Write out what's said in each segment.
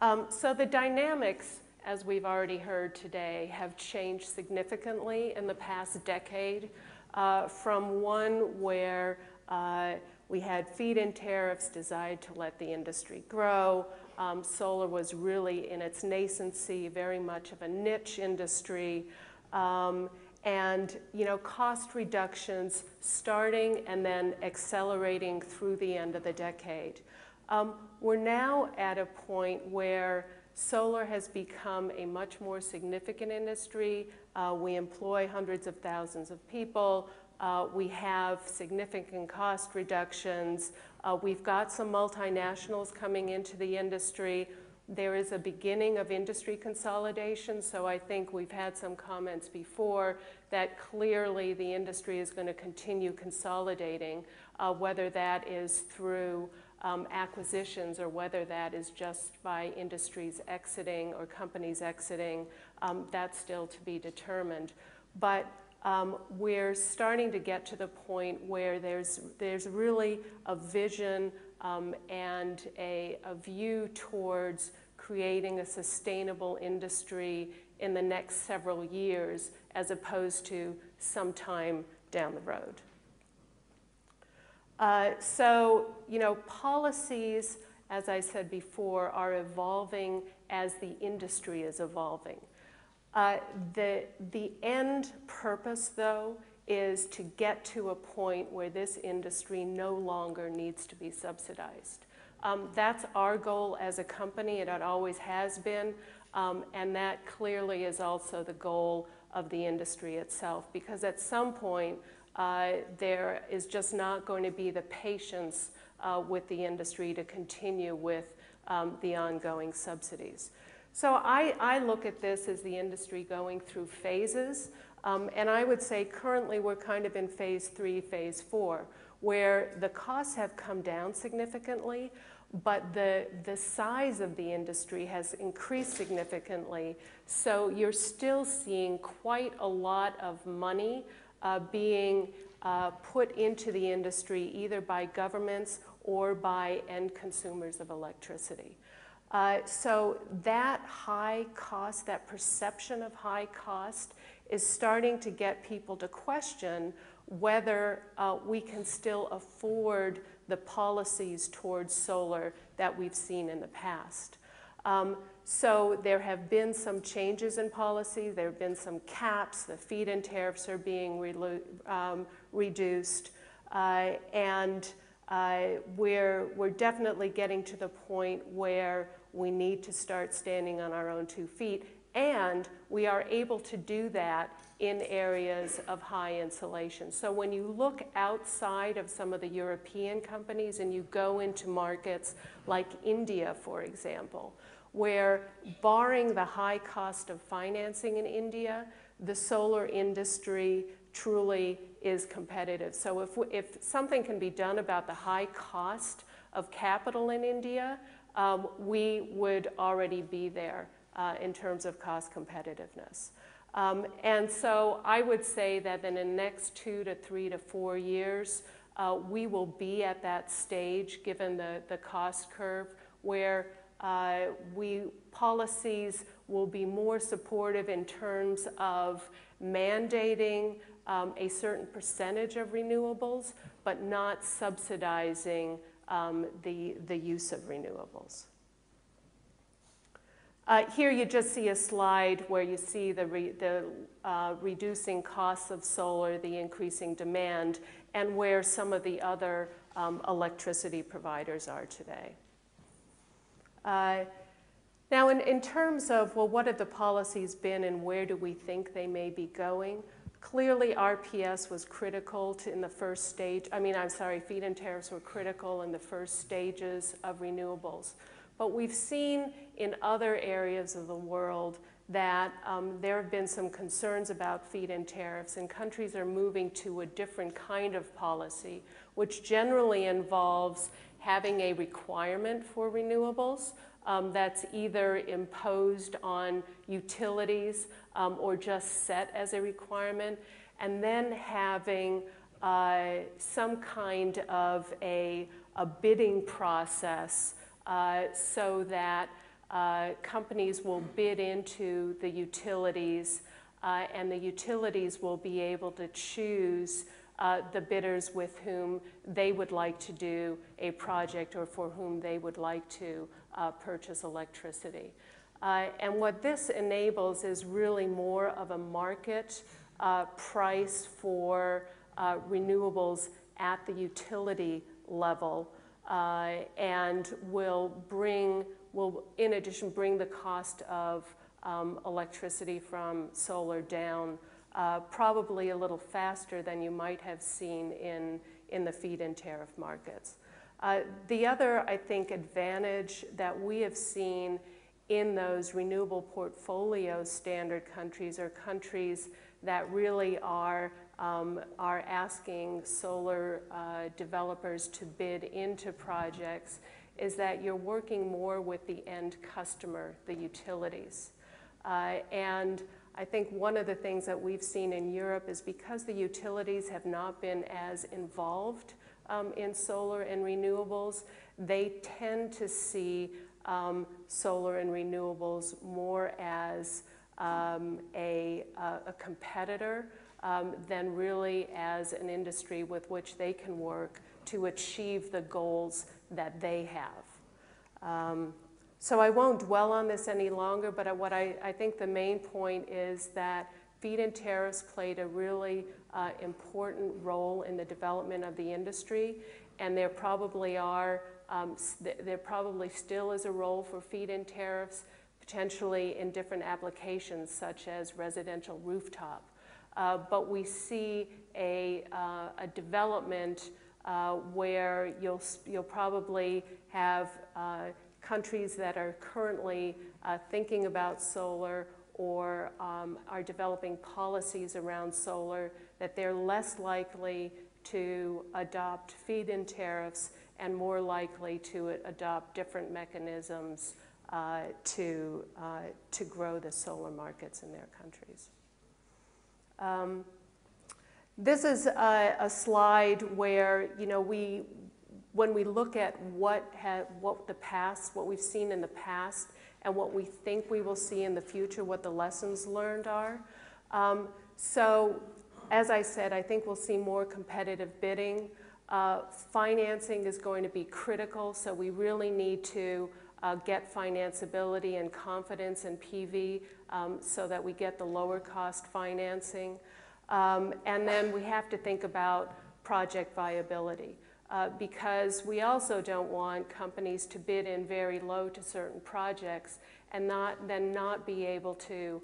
So the dynamics, as we've already heard today, have changed significantly in the past decade, from one where we had feed-in tariffs designed to let the industry grow. Solar was really in its nascency, very much of a niche industry. And cost reductions starting and then accelerating through the end of the decade. We're now at a point where solar has become a much more significant industry. We employ hundreds of thousands of people. We have significant cost reductions. We've got some multinationals coming into the industry. There is a beginning of industry consolidation, so I think we've had some comments before that clearly the industry is going to continue consolidating, whether that is through acquisitions or whether that is just by industries exiting or companies exiting. That's still to be determined. But we're starting to get to the point where there's really a vision and a view towards creating a sustainable industry in the next several years as opposed to some time down the road. So, policies, as I said before, are evolving as the industry is evolving. The end purpose, though, is to get to a point where this industry no longer needs to be subsidized. That's our goal as a company, and it always has been, and that clearly is also the goal of the industry itself, because at some point there is just not going to be the patience with the industry to continue with the ongoing subsidies. So I look at this as the industry going through phases, and I would say currently we're kind of in phase 3, phase 4, where the costs have come down significantly, but the size of the industry has increased significantly. So you're still seeing quite a lot of money being put into the industry either by governments or by end consumers of electricity. So that high cost, that perception of high cost, is starting to get people to question whether we can still afford the policies towards solar that we've seen in the past. So there have been some changes in policy. There have been some caps. The feed-in tariffs are being reduced. And we're definitely getting to the point where we need to start standing on our own 2 feet. And we are able to do that in areas of high insulation. So when you look outside of some of the European companies and you go into markets like India, for example, where barring the high cost of financing in India, the solar industry truly is competitive. So if something can be done about the high cost of capital in India, we would already be there in terms of cost competitiveness. And so I would say that in the next 2 to 3 to 4 years, we will be at that stage, given the cost curve, where policies will be more supportive in terms of mandating a certain percentage of renewables, but not subsidizing the use of renewables. Here you just see a slide where you see the reducing costs of solar, the increasing demand, and where some of the other electricity providers are today. Now, in terms of, well, what have the policies been and where do we think they may be going? Clearly, RPS was critical in the first stage. Feed-in tariffs were critical in the first stages of renewables. But we've seen in other areas of the world that there have been some concerns about feed-in tariffs, and countries are moving to a different kind of policy, which generally involves having a requirement for renewables that's either imposed on utilities or just set as a requirement, and then having some kind of a bidding process so that companies will bid into the utilities, and the utilities will be able to choose the bidders with whom they would like to do a project or for whom they would like to purchase electricity. And what this enables is really more of a market price for renewables at the utility level, and will in addition bring the cost of electricity from solar down probably a little faster than you might have seen in the feed-in tariff markets. The other, I think, advantage that we have seen in those renewable portfolio standard countries are countries that really are asking solar developers to bid into projects, is that you're working more with the end customer, the utilities. And I think one of the things that we've seen in Europe is because the utilities have not been as involved in solar and renewables, they tend to see solar and renewables more as a competitor than really as an industry with which they can work to achieve the goals that they have. So I won't dwell on this any longer, but what I think the main point is that feed-in tariffs played a really important role in the development of the industry, and there probably still is a role for feed-in tariffs, potentially in different applications such as residential rooftop. But we see a development where you'll probably have countries that are currently thinking about solar or are developing policies around solar, that they're less likely to adopt feed-in tariffs and more likely to adopt different mechanisms to grow the solar markets in their countries. This is a slide where, you know, when we look at what we've seen in the past and what we think we will see in the future, what the lessons learned are. So, as I said, I think we'll see more competitive bidding. Financing is going to be critical, so we really need to get financeability and confidence in PV so that we get the lower cost financing. And then we have to think about project viability. Because we also don't want companies to bid in very low to certain projects and then not be able to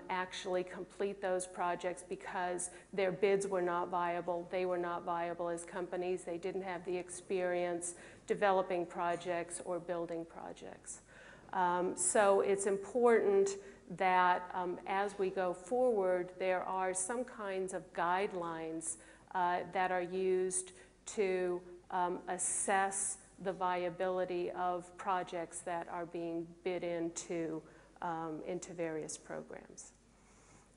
actually complete those projects because their bids were not viable. They were not viable as companies. They didn't have the experience developing projects or building projects. So it's important that as we go forward, there are some kinds of guidelines that are used to assess the viability of projects that are being bid into various programs.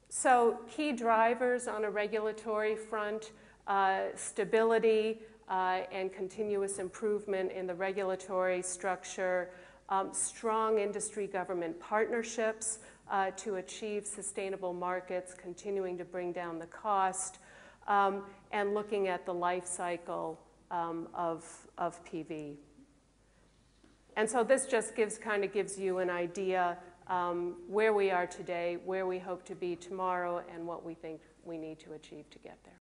So key drivers on a regulatory front, stability and continuous improvement in the regulatory structure, strong industry-government partnerships to achieve sustainable markets, continuing to bring down the cost, and looking at the life cycle of PV. And so this just gives you an idea where we are today, where we hope to be tomorrow, and what we think we need to achieve to get there.